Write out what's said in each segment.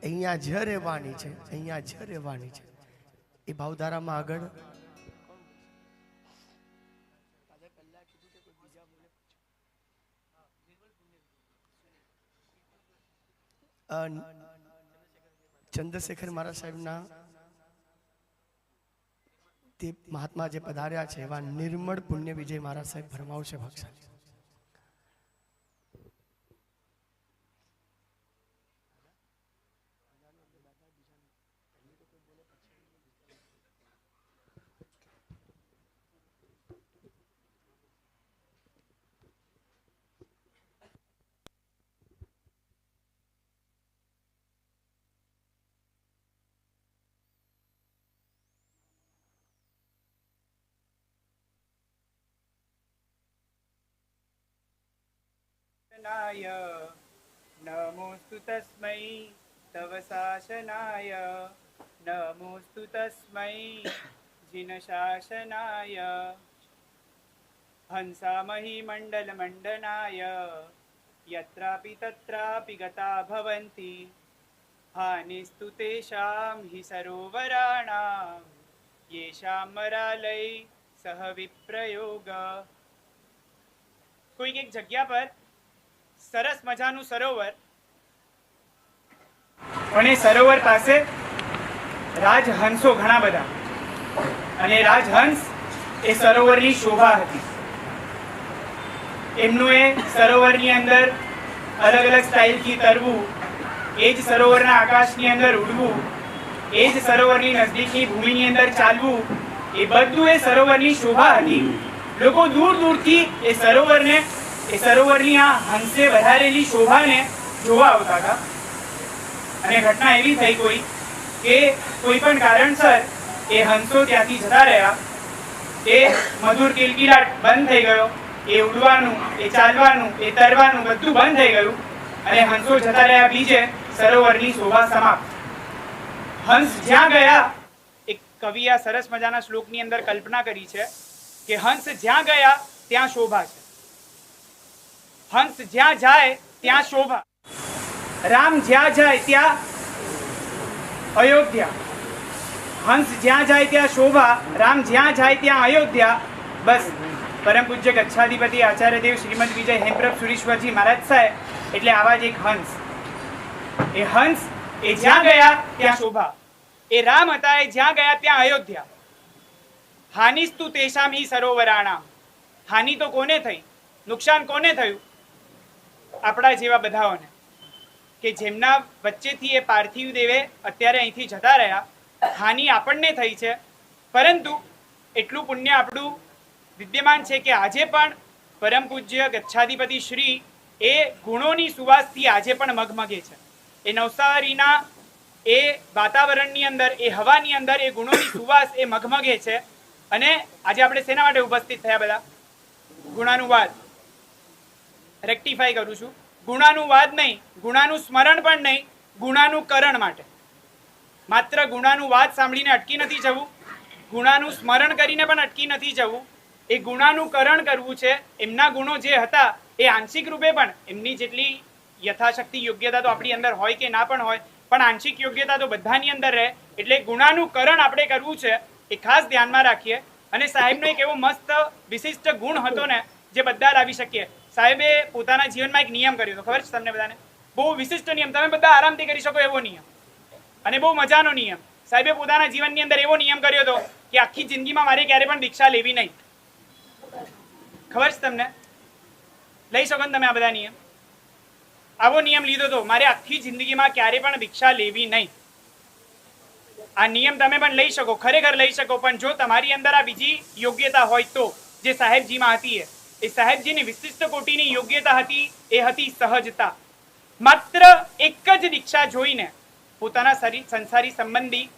અહીંયા જ રહેવાની છે, અહીંયા જ રહેવાની છે. એ ભાવધારામાં આગળ ચંદ્રશેખર મહારાજ સાહેબના તે મહાત્મા જે પધાર્યા છે એવા નિર્મળ પુણ્ય વિજય મહારાજ સાહેબ ભરમાવશે ભાગશાળી. नमोस्तु तस्मै तव शासनाय नमोस्तु तस्मै जिन शासनाय हंसामहि मंडल मंडनाय यत्रापि तत्रापि गता भवन्ति हानिस्तु तेषां हि सरोवराणां येषां मरालय सह विप्रयोग. कोई एक जग्या पर સરસ મજાનું સરોવર, અને સરોવર પાસે રાજહંસો ઘણા બધા, અને રાજહંસ એ સરોવરની શોભા હતી. એમનું એ સરોવરની અંદર અલગ અલગ સ્ટાઇલથી તરવું, એ જ સરોવરના આકાશની અંદર ઉડવું, એ જ સરોવરની નજદીકની ભૂમિની અંદર ચાલવું, એ બધું એ સરોવરની શોભા હતી. લોકો દૂર દૂરથી એ સરોવરની આ હંસે વધારેલી શોભાને જોવા આવતા હતા. અને ઘટના એવી થઈ કોઈ કે કોઈ પણ કારણસર એ હંસો ત્યાંથી જતા રહ્યા, એ મધુર કિલકિલાટ બંધ થઈ ગયો, એ ઉડવાનું, એ ચાલવાનું, એ તરવાનું બધું બંધ થઈ ગયું, અને હંસો જતા રહ્યા બીજે, સરોવરની શોભા સમાપ્ત. હંસ જ્યાં ગયા, એક કવિ આ સરસ મજાના શ્લોકની અંદર કલ્પના કરી છે કે હંસ જ્યાં ગયા ત્યાં શોભા છે, હંસ જ્યાં જાય ત્યાં શોભા. રામ જ્યાં જાય ત્યાં અયોધ્યા, હંસ જ્યાં જાય ત્યાં શોભા, રામ જ્યાં જાય ત્યાં અયોધ્યા. બસ પરમ પૂજ્ય ગચ્છાધિપતિ આચાર્યદેવ શ્રીમદ વિજય હેમપ્રભ સુરીશ્વરજી મહારાજ સાહેબ એટલે આવા જ એક હંસ. એ હંસ એ જ્યાં ગયા ત્યાં શોભા, એ રામ હતા એ જ્યાં ગયા ત્યાં અયોધ્યા. હાનિસ્તુ તેષામ હિ સરોવરાણામ. હાનિ તો કોને થઈ, નુકસાન કોને થયું? આપણા જેવા બધાઓને, કે જેમના વચ્ચેથી એ પાર્થિવ દેવે અત્યારે અહીંથી જતા રહ્યા. હાનિ આપણને થઈ છે, પરંતુ એટલું પુણ્ય આપણું વિદ્યમાન છે કે આજે પણ પરમ પૂજ્ય ગચ્છાધિપતિ શ્રી એ ગુણોની સુવાસથી આજે પણ મગમગે છે. એ નવસારીના એ વાતાવરણની અંદર, એ હવાની અંદર એ ગુણોની સુવાસ એ મગમગે છે. અને આજે આપણે શેના માટે ઉપસ્થિત થયા બધા? ગુણાનુવાદ. રેક્ટિફાઈ કરું છું, ગુણાનુવાદ નહીં, ગુણાનું સ્મરણ પણ નહીં, ગુણાનુકરણ માટે. માત્ર ગુણાનુવાદ સાંભળીને અટકી નથી જવું, ગુણાનું સ્મરણ કરીને પણ અટકી નથી જવું, એ ગુણાનુકરણ કરવું છે. એમના ગુણો જે હતા એ આંશિક રૂપે પણ એમની જેટલી યથાશક્તિ યોગ્યતા તો આપણી અંદર હોય કે ના પણ હોય, પણ આંશિક યોગ્યતા તો બધાની અંદર રહે. એટલે ગુણાનુકરણ આપણે કરવું છે, એ ખાસ ધ્યાનમાં રાખીએ. અને સાહેબનો એક એવો મસ્ત વિશિષ્ટ ગુણ હતો ને જે બધા લાવી શકીએ. સાહેબે પોતાના જીવનમાં એક નિયમ કર્યો હતો, ખબર છે તમને બધાને? બહુ વિશિષ્ટ નિયમ, તમે બધા આરામથી કરી શકો એવો નિયમ, અને બહુ મજાનો નિયમ. સાહેબે પોતાના જીવનની અંદર એવો નિયમ કર્યો હતો કે આખી જિંદગીમાં મારે ક્યારે પણ દીક્ષા લેવી નહીં. ખબર છે તમને? લઈ શકો ને તમે આ બધા નિયમ? આવો નિયમ લીધો હતો, મારે આખી જિંદગીમાં ક્યારે પણ દીક્ષા લેવી નહીં. આ નિયમ તમે પણ લઈ શકો, ખરેખર લઈ શકો. પણ જો તમારી અંદર આ બીજી યોગ્યતા હોય તો, જે સાહેબજીમાં હતી, એ સાહેબજીની વિશિષ્ટ કોટીની યોગ્યતા હતી, એ હતી સહજતા. માત્ર એક જ દીક્ષા જોઈને પોતાના સંસારી સંબંધી,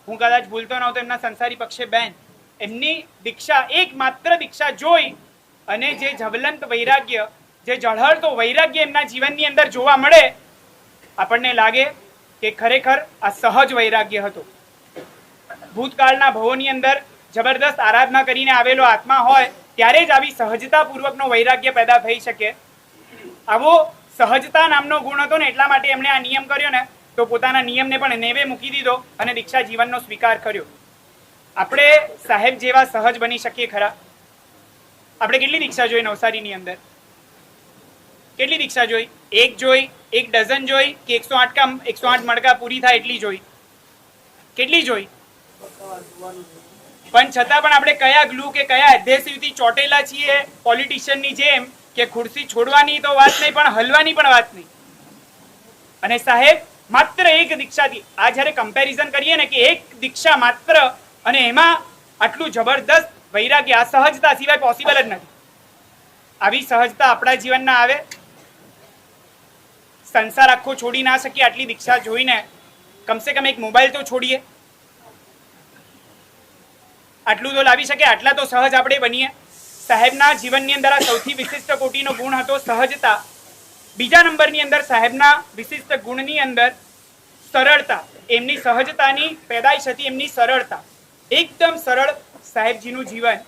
હું કદાચ ભૂલતો ન હોતો એમના સંસારી પક્ષે બેન, એમની દીક્ષા, એક માત્ર દીક્ષા જોઈ અને જે જ્વલંત વૈરાગ્ય, જે ઝળહળતો વૈરાગ્ય એમના જીવનની અંદર જોવા મળે, આપણને લાગે કે ખરેખર આ સહજ વૈરાગ્ય હતો. ભૂતકાળના ભવોની અંદર જબરદસ્ત આરાધના કરીને આવેલો આત્મા હોય ત્યારે જ આવી સહજતાપૂર્વકનો વૈરાગ્ય પેદા થઈ શકે. આવો સહજતા નામનો ગુણ હતો ને, એટલા માટે એમણે આ નિયમ કર્યો ને, તો તો પોતાના નિયમને પણ નેવે મૂકી દીધો અને દીક્ષા જીવનનો સ્વીકાર કર્યો. આપણે સાહેબ જેવા સહજ બની શકીએ ખરા? આપણે કેટલી દીક્ષા જોઈ નવસારીની અંદર? કેટલી દીક્ષા જોઈ? એક જોઈ, એક ડઝન જોઈ કે 108 મણકા પૂરી થાય એટલી જોઈ? કેટલી જોઈ? પણ છતાં પણ આપણે કયા ગ્લુ કે કયા એડહેસિવથી ચોટેલા છીએ પોલિટિશિયનની જેમ કે ખુરશી છોડવાની તો વાત નહીં પણ હલવાની પણ વાત નહીં. અને સાહેબ માત્ર એક દીક્ષાથી, આ જ્યારે કમ્પેરિઝન કરીએ ને કે એક દીક્ષા માત્ર અને એમાં આટલું જબરદસ્ત વૈરાગ્ય, આ સહજતા સિવાય પોસિબલ જ નથી. આવી સહજતા આપણા જીવનમાં આવે? સંસાર આખો છોડી ના શકીએ આટલી દીક્ષા જોઈને? કમસે કમ એક મોબાઈલ તો છોડીએ, આટલું તો લાવી શકે. આટલા તો સહજ આપણે બનીએ. સાહેબના જીવનની અંદર આ સૌથી વિશિષ્ટ કોટીનો ગુણ હતો સહજતા. બીજા નંબરની અંદર સાહેબના વિશિષ્ટ ગુણની અંદર સરળતા. એમની સહજતાની પેદાઈશ હતી એમની સરળતા. એકદમ સરળ સાહેબજીનું જીવન.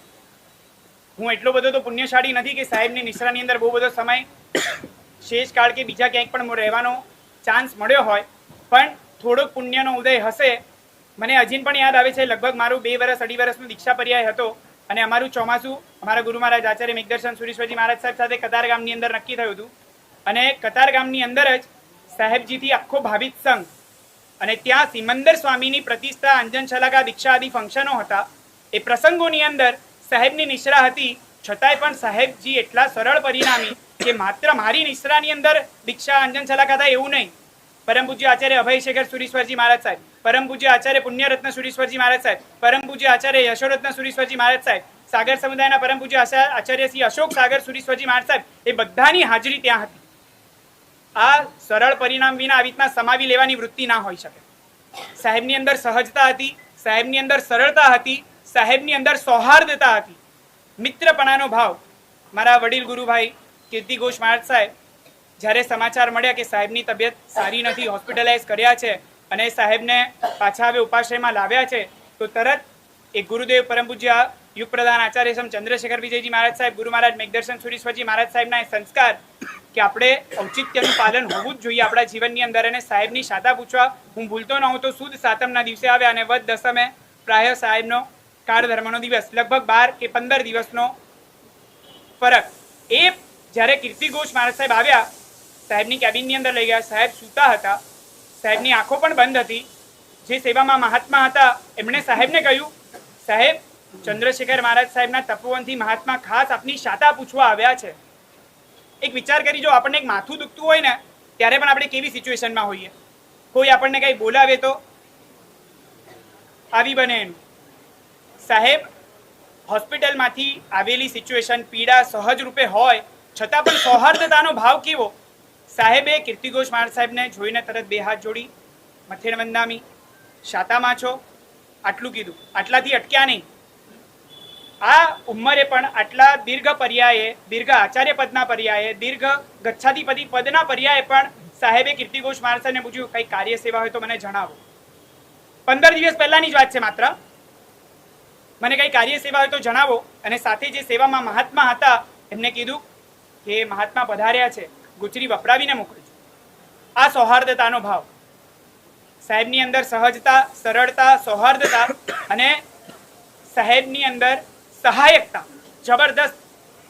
હું એટલો બધો તો પુણ્યશાળી નથી કે સાહેબની નિશ્રાની અંદર બહુ બધો સમય શેષકાળ કે બીજા ક્યાંક પણ રહેવાનો ચાન્સ મળ્યો હોય, પણ થોડોક પુણ્યનો ઉદય હશે. મને હજી પણ યાદ આવે છે, લગભગ મારું 2 વર્ષ 2.5 વર્ષનો દીક્ષા પર્યાય હતો અને અમારું ચોમાસું અમારા ગુરુ મહારાજ આચાર્ય મેઘદર્શન સુરેશ્વરજી મહારાજ સાહેબ સાથે કતાર ગામની અંદર નક્કી થયું હતું. અને કતાર ગામની અંદર જ સાહેબજીથી આખો ભાવિત સંઘ અને ત્યાં સિમંદર સ્વામીની પ્રતિષ્ઠા, અંજન શલાકા, દીક્ષા આદિ ફંક્શનો હતા. એ પ્રસંગોની અંદર સાહેબની નિશ્રા હતી, છતાંય પણ સાહેબજી એટલા સરળ પરિણામી કે માત્ર મારી નિશ્રાની અંદર દીક્ષા અંજન શલાકા થાય એવું નહીં. પરમ પૂજ્ય આચાર્ય અભયશેખર સુરેશ્વરજી મહારાજ સાહેબ, પરમ પૂજ્ય આચાર્ય પુણ્યરત્ન સુરેશ્વરજી મહારાજ સાહેબ, પરમ પૂજ્ય આચાર્ય યશોરત્ન સુરેશ્વરજી મહારાજ સાહેબ, સાગર સમુદાયના પરમ પૂજ્ય આચાર્ય શ્રી અશોક સાગર સુરેશ્વરજી મહારાજ સાહેબ, એ બધાની હાજરી ત્યાં હતી. આ સરળ પરિણામ વિના આવી રીતના સમાવી લેવાની વૃત્તિ ના હોઈ શકે. સાહેબની અંદર સહજતા હતી, સાહેબની અંદર સરળતા હતી, સાહેબની અંદર સૌહાર્દતા હતી, મિત્રપણાનો ભાવ. મારા વડીલ ગુરુભાઈ કીર્તિ ઘોષ મહારાજ સાહેબ જ્યારે સમાચાર મળ્યા કે સાહેબની તબિયત સારી નથી, હોસ્પિટલાઇઝ કર્યા છે અને સાહેબને પાછા હવે ઉપાશ્રયમાં લાવ્યા છે, તો તરત એક ગુરુદેવ પરમ પૂજ્ય યુગ પ્રધાન આચાર્ય સમ ચંદ્રશેખર વિજયજી મહારાજ સાહેબ, ગુરુ મહારાજ મેઘદર્શન સુરેશ્વરજી મહારાજ સાહેબના એ સંસ્કાર કે આપણે ઔચિત્યનું પાલન હોવું જ જોઈએ આપણા જીવનની અંદર. અને સાહેબની શાતા પૂછવા હું ભૂલતો ન હોઉં તો સુદ સાતમના દિવસે આવ્યા અને વદ દસમે પ્રાય સાહેબનો કાળ ધર્મનો દિવસ, લગભગ 12 કે 15 દિવસનો ફરક. એ જ્યારે કીર્તિ ઘોષ મહારાજ સાહેબ આવ્યા, સાહેબની કેબિનની અંદર લઈ ગયા. સાહેબ સૂતા હતા, સાહેબની આંખો પણ બંધ હતી. જે સેવામાં મહાત્મા હતા એમણે સાહેબને કહ્યું, સાહેબ ચંદ્રશેખર મહારાજ સાહેબના તપોવનથી મહાત્મા ખાસ આપની શાતા પૂછવા આવ્યા છે. એક વિચાર કરી, જો આપણને એક માથું દુખતું હોય ને ત્યારે પણ આપણે કેવી સિચ્યુએશનમાં હોઈએ? કોઈ આપણને કંઈ બોલાવે તો આવી બને એનું. સાહેબ હોસ્પિટલમાંથી આવેલી સિચ્યુએશન, પીડા સહજ રૂપે હોય છતાં પણ સૌહાર્દતાનો ભાવ કેવો! સાહેબે કીર્તિ ઘોષ મહારાજ સાહેબને જોઈને તરત 2 હાથ જોડી, મથેણ વંદામી, શાતામાં છો, આટલું કીધું. આટલાથી અટક્યા નહીં. આ ઉંમરે પણ આટલા દીર્ઘ પર્યાયે, દીર્ઘ આચાર્ય પદના પર્યાયે, દીર્ઘ ગચ્છાધિપતિ પદના પર્યાયે પણ સાહેબે કીર્તિ ઘોષ મહારાજ સાહેબને પૂછ્યું, કઈ કાર્ય સેવા હોય તો મને જણાવો. 15 દિવસ પહેલાની જ વાત છે માત્ર. મને કઈ કાર્ય સેવા હોય તો જણાવો. અને સાથે જે સેવામાં મહાત્મા હતા એમને કીધું કે મહાત્મા પધાર્યા છે, ગુચરી વપરાવીને મોકલજો. આ સૌહાર્દતાનો ભાવ. સાહેબની અંદર સહજતા, સરળતા, સૌહાર્દતા અને સાહેબની અંદર સહાયકતા. જબરદસ્ત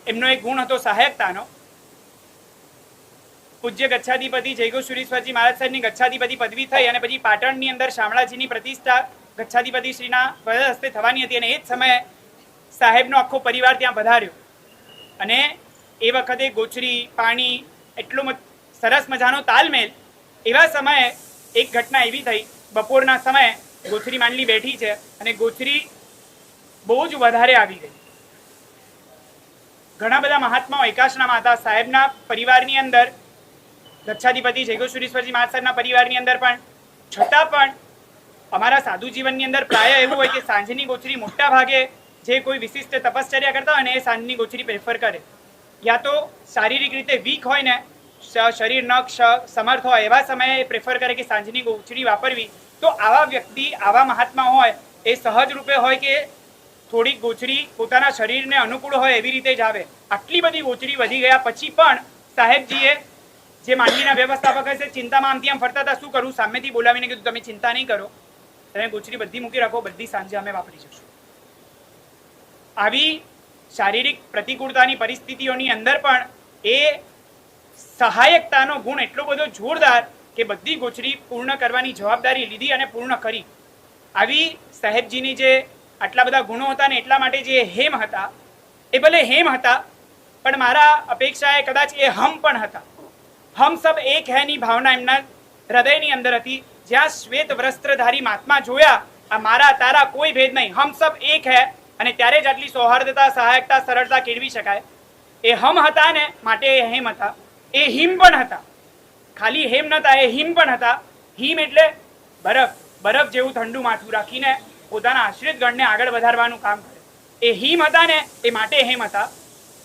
એમનો એક ગુણ હતો સહાયકતાનો. પૂજ્ય ગચ્છાધિપતિ જયગો સુરેશ્વરજી મહારાજ સાહેબની ગચ્છાધિપતિ પદવી થઈ અને પછી પાટણની અંદર શામળાજીની પ્રતિષ્ઠા ગચ્છાધિપતિ શ્રીના વરદ હસ્તે થવાની હતી. અને એ જ સમયે સાહેબનો આખો પરિવાર ત્યાં પધાર્યો અને એ વખતે ગોચરી, પાણી, એટલો સરસ મજાનો તાલમેલ. એવા સમયે એક ઘટના એવી થઈ, બપોરના સમયે ગોચરી માંડલી બેઠી છે અને ગોચરી બહુ જ વધારે આવી ગઈ. ઘણા બધા મહાત્માઓ એકાશનામાં હતા. સાહેબના પરિવારની અંદર, ગચ્છાધિપતિ જયગો સુરેશ્વરજી મહારાજ સાહેબના પરિવારની અંદર પણ, છતાં પણ અમારા સાધુ જીવનની અંદર પ્રાય એવું હોય કે સાંજની ગોચરી મોટા ભાગે જે કોઈ વિશિષ્ટ તપશ્ચર્યા કરતા હોય ને એ સાંજની ગોચરી પ્રેફર કરે. યા તો શારીરિક રીતે વીક હોય ને, શરીર ન સમર્થ હોય એવા સમયે પ્રેફર કરે કે સાંજની ગોચરી વાપરવી. તો આવા વ્યક્તિ, આવા મહાત્મા હોય એ સહજ રૂપે હોય કે થોડીક ગોચરી પોતાના શરીરને અનુકૂળ હોય એવી રીતે જ આવે. આટલી બધી ગોચરી વધી ગયા પછી પણ સાહેબજીએ જે માંડવીના વ્યવસ્થાપક હશે ચિંતામાં આમથી આમ ફરતા હતા, શું કરું? સામેથી બોલાવીને કીધું તમે ચિંતા નહીં કરો, તમે ગોચરી બધી મૂકી રાખો, બધી સાંજે અમે વાપરી જશું. આવી શારીરિક પ્રતિકૂળતાની પરિસ્થિતિઓની અંદર પણ એ સહાયકતાનો ગુણ એટલો બધો જોરદાર કે બધી ગોચરી પૂર્ણ કરવાની જવાબદારી લીધી અને પૂર્ણ કરી. આવી સાહેબજીની જે આટલા બધા ગુણો હતા ને એટલા માટે જે હેમ હતા, એ ભલે હેમ હતા પણ મારા અપેક્ષાએ કદાચ એ હમ પણ હતા. હમ સબ એક હૈની ભાવના એમના હૃદયની અંદર હતી. જ્યાં શ્વેત વસ્ત્રધારી મહાત્મા જોયા, આ મારા તારા કોઈ ભેદ નહીં, હમ સબ એક હૈ. અને ત્યારે જ આટલી સૌહાર્દતા, સહાયકતા, સરળતા કેળવી શકાય. એ હમ હતા ને માટે એ હેમ હતા. એ હિમ પણ હતા, ખાલી હેમ નતા, એ હિમ પણ હતા. હિમ એટલે બરફ, બરફ જેવું ઠંડુ માથું રાખીને પોતાના આશ્રિત ગણને આગળ વધારવાનું કામ કરે. એ હિમ હતા ને એ માટે હેમ હતા.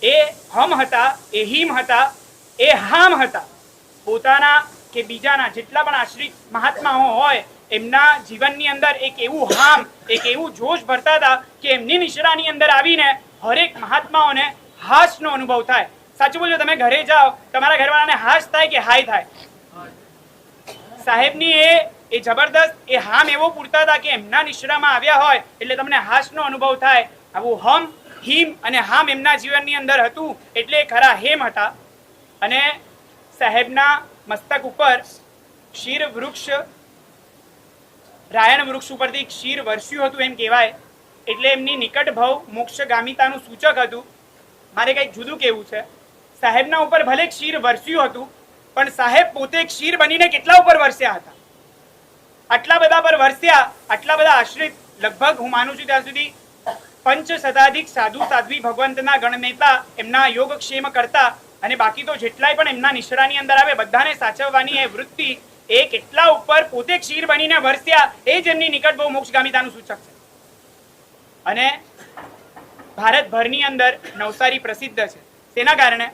એ હમ હતા, એ હિમ હતા, એ હામ હતા. પોતાના કે બીજાના જેટલા પણ આશ્રિત મહાત્માઓ હોય એમના જીવનની અંદર એક એવું હામ, એક એવું જોશ ભરતા હતા કે એમની નિશ્રાની અંદર આવીને હરેક મહાત્માઓને હાસનો અનુભવ થાય. સાચું બોલજો, તમે ઘરે જાઓ, તમારા ઘરવાળાને હાસ થાય કે હાય થાય? સાહેબની એ જબરદસ્ત એ હામ એવો પૂરતા હતા કે એમના નિશ્રામાં આવ્યા હોય એટલે તમને હાસનો અનુભવ થાય. આવું હમ, હિમ અને હામ એમના જીવનની અંદર હતું એટલે ખરા હેમ હતા. અને સાહેબના મસ્તક ઉપર ક્ષીર વૃક્ષ, રાયણ વૃક્ષ ઉપરથી ક્ષીર વરસ્યું હતું એમ કહેવાય. એટલે એમની નિકટ ભવ મોક્ષગામિતાનું સૂચક હતું. મારે કંઈક જુદું કહેવું છે. સાહેબના ઉપર ભલે ક્ષીર વરસ્યું હતું પણ સાહેબ પોતે ક્ષીર બનીને કેટલા ઉપર વરસ્યા હતા? આટલા બધા પર વરસ્યા, આટલા બધા આશ્રિત. લગભગ હું માનું છું ત્યાં સુધી 5 શતાધિક સાધુ સાધ્વી ભગવંતના ગણનેતા, એમના યોગક્ષેમ કરતા અને બાકી તો જેટલાય પણ એમના નિશ્રાની અંદર આવે બધાને સાચવવાની એ વૃત્તિ, એ કેટલા ઉપર પોતે ક્ષીર બનીને વરસ્યા, એ જ એમની નિકટ બહુ મોક્ષગામિતાનું સૂચક છે. અને ભારતભરની અંદર નવસારી પ્રસિદ્ધ છે. તેના કારણે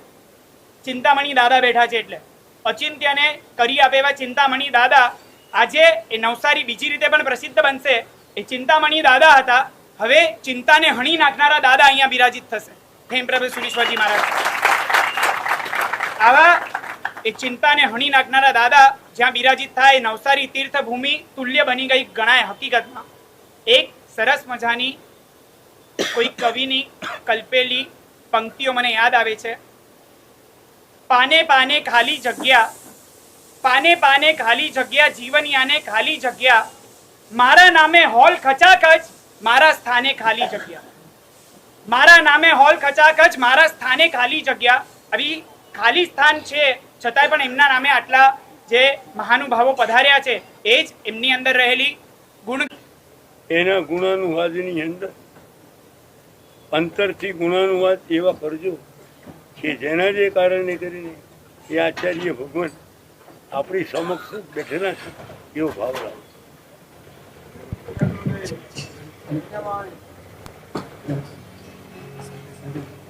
ચિંતામણી દાદા બેઠા છે એટલે અચિંત્યને કરી આપે એવા ચિંતામણી દાદા આજે એ નવસારી બીજી રીતે પણ પ્રસિદ્ધ બનશે. એ ચિંતામણી દાદા હતા. હવે ચિંતાને હણી નાખનારા દાદા અહીંયા બિરાજિત થશે. હેમપ્રભુ સુરેશ્વરજી મહારાજ આવા એ ચિંતાને હણી નાખનારા દાદા જ્યાં બિરાજિત થાય, નવસારી તીર્થભૂમિ તુલ્ય બની ગઈ ગણાય. હકીકતમાં એક સરસ મજાની કોઈ કવિની કલ્પેલી પંક્તિઓ મને યાદ આવે છે. પાને પાને ખાલી જગ્યા, પાને પાને ખાલી જગ્યા, જીવનિયાને ખાલી જગ્યા, મારા નામે હોલ ખચાખચ, મારા સ્થાને ખાલી જગ્યા. મારા નામે હોલ ખચાખચ, મારા સ્થાને ખાલી જગ્યા. આવી ખાલી સ્થાન છે છતાંય પણ એમના નામે આટલા જે મહાનુભાવો પધાર્યા છે એ જ એમની અંદર રહેલી ગુણ. એના ગુણાનુવાદની અંદર અંતરથી ગુણાનુવાદ એવા કરજો કે જેના જે કારણે કરીને એ આચાર્ય ભગવાન આપણી સમક્ષ બેઠેલા છે એવો ભાવ લાવે. Thank you.